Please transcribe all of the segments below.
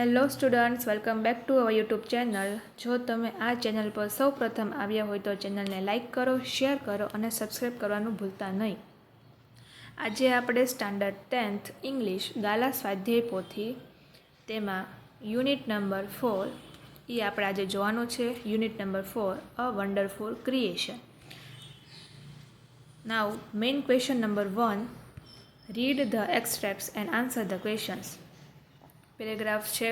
Hello students, welcome back to our YouTube channel. જો તમે આ ચેનલ પર સૌ પ્રથમ આવ્યા હોય તો ચેનલને લાઇક કરો, શેર કરો અને સબસ્ક્રાઈબ કરવાનું ભૂલતા નહીં. આજે આપણે સ્ટાન્ડર્ડ 10th ઇંગ્લિશ ગાલા સ્વાધ્યાય પોથી તેમાં યુનિટ નંબર 4 એ આપણે આજે જોવાનું છે. Unit number 4, a wonderful creation. Now main question number 1, read the extracts and answer the questions. Paragraph છે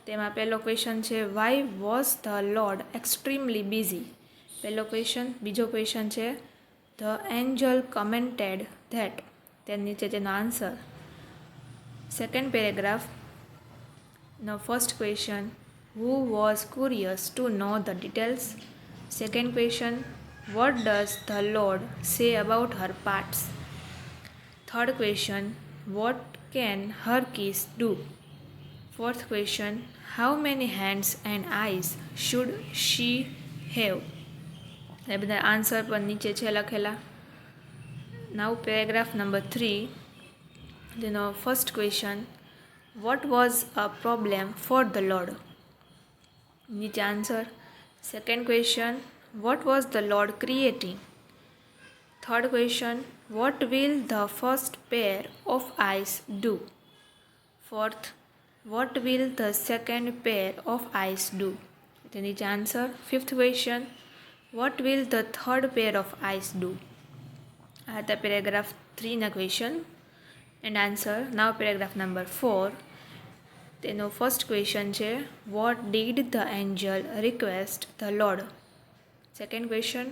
તેમાં પહેલો ક્વેશ્ચન છે, why was the lord extremely busy. પહેલો ક્વેશ્ચન. બીજો ક્વેશ્ચન છે, ધ એન્જલ કમેન્ટેડ ધેટ. તેની નીચે તેનો આન્સર. સેકન્ડ પેરેગ્રાફ નો first question, who was curious to know the details. Second question, what does the lord say about her parts. Third question, what can her kiss do? Fourth question, how many hands and eyes should she have? એ બધા answer પર નીચે છે લખેલા. નાઉ paragraph number 3, તેનો first question, what was a problem for the Lord? નીચે answer. Second question, what was the Lord creating? Third question, what will the first pair of eyes do? Fourth, what will the second pair of eyes do? તેની નીચે answer. Fifth question, what will the third pair of eyes do? આ હતા paragraph 3ના question and answer. Now paragraph number 4, તેનો first question છે, what did the angel request the Lord? Second question,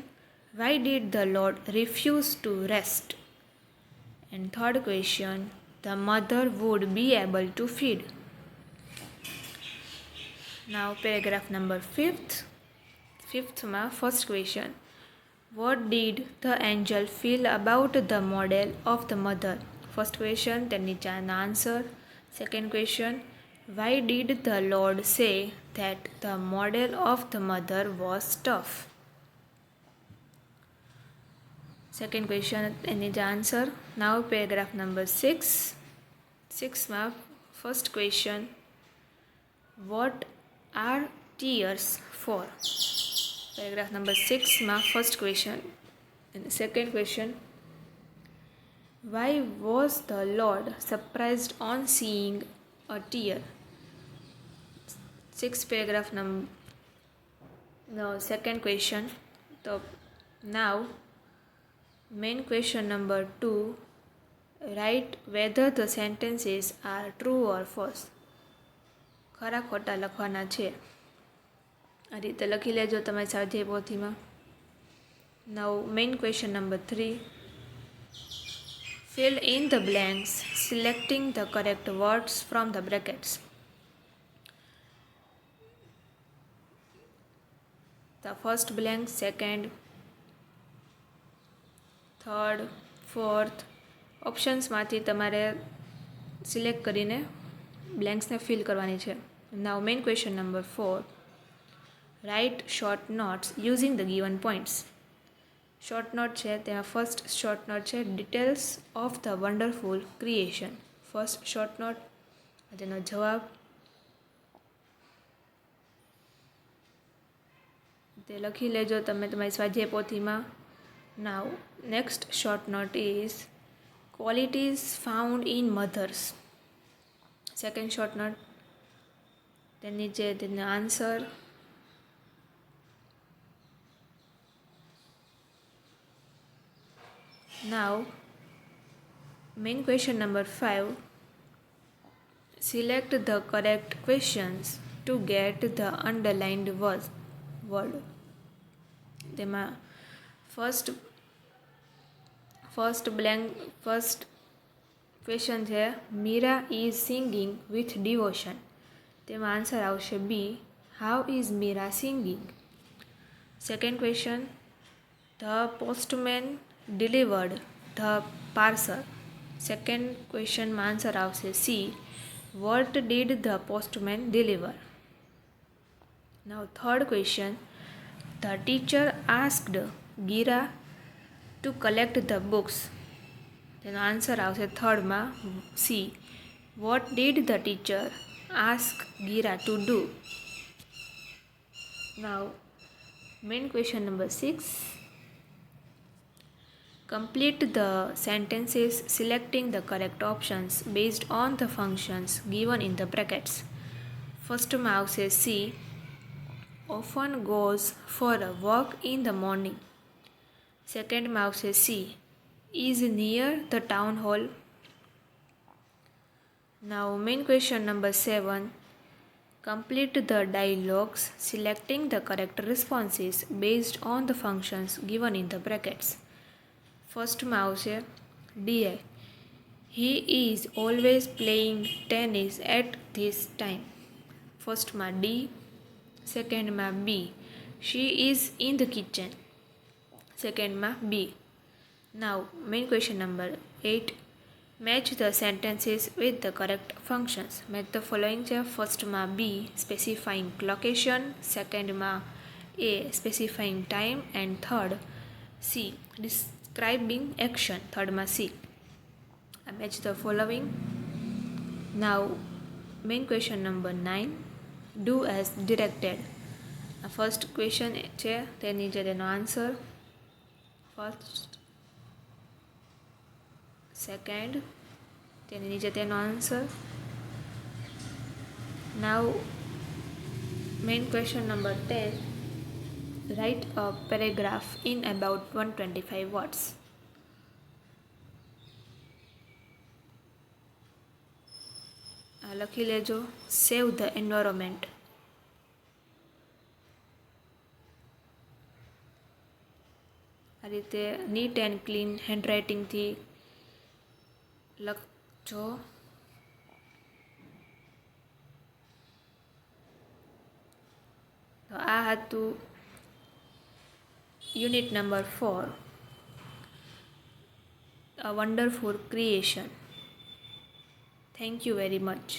why did the Lord refuse to rest? And third question, the mother would be able to feed. Now paragraph number 5th. Fifthમાં first question, what did the angel feel about the model of the mother? First question, તેની નીચેના answer. Second question, why did the Lord say that the model of the mother was tough? Second question, એની જ answer. Now paragraph number 6. 6માં first question, what are tears for. Paragraph number 6માં first question. Second question, why was the lord surprised on seeing a tear. 6 paragraph number second question. તો now main question number 2, write whether the sentences are true or false. ખરા ખોટા લખવાના છે. આ રીતે લખી લેજો તમે સ્વાધ્યાય પોથીમાં. Now main question number 3, fill in the blanks selecting the correct words from the brackets. The first blank, second, third, fourth ઓપ્શન્સમાંથી તમારે સિલેક્ટ કરીને બ્લેન્ક્સને ફિલ કરવાની છે. Now main question number 4, write short notes using the given points. Short note છે તેમાં first short note છે, details of the wonderful creation. First short note, તેનો જવાબ તે લખી લેજો તમે તમારી સ્વાધ્યાય પોથીમાં. Now, next short note is qualities found in mothers. Second short note, તેની નીચે તેનો answer. Now, main question number 5, select the correct questions to get the underlined word. તેમાં ફર્સ્ટ ક્વેશ્ચન છે, Meera is singing with devotion. તેમાં answer આવશે B, how is Meera singing. Second question, the postman delivered the parcel. Second ક્વેશ્ચનમાં answer આવશે C, what did the postman deliver. Now third question, the teacher asked Gira to collect the books. તેનો answer આવશે થર્ડમાં C, what did the teacher ask Gira to do. Now, main question number 6. Complete the sentences selecting the correct options based on the functions given in the brackets. First માં આવશે C. Often goes for a walk in the morning. Second માં આવશે C. Is near the town hall. Now main question number 7. Complete the dialogues selecting the correct responses based on the functions given in the brackets. First માં આવશે D. He is always playing tennis at this time. First માં D. Second માં B. She is in the kitchen. Second માં B. Now main question number 8. Match the sentences with the correct functions. Match the following છે. First માં B. Specifying location. Second માં A. Specifying time. And third C. Describing action. Third માં C. Match the following. Now main question number 9. Do as directed. First question છે તેની જે તેનો answer. First, second, તેની નીચે તેનો answer. Now main question number 10. Write a paragraph in about 125 words. લખી લેજો. Save the environment. આ રીતે નીટ એન્ડ ક્લીન હેન્ડરાઇટિંગથી લખજો. તો આ હતું unit number 4, A Wonderful Creation. Thank you very much.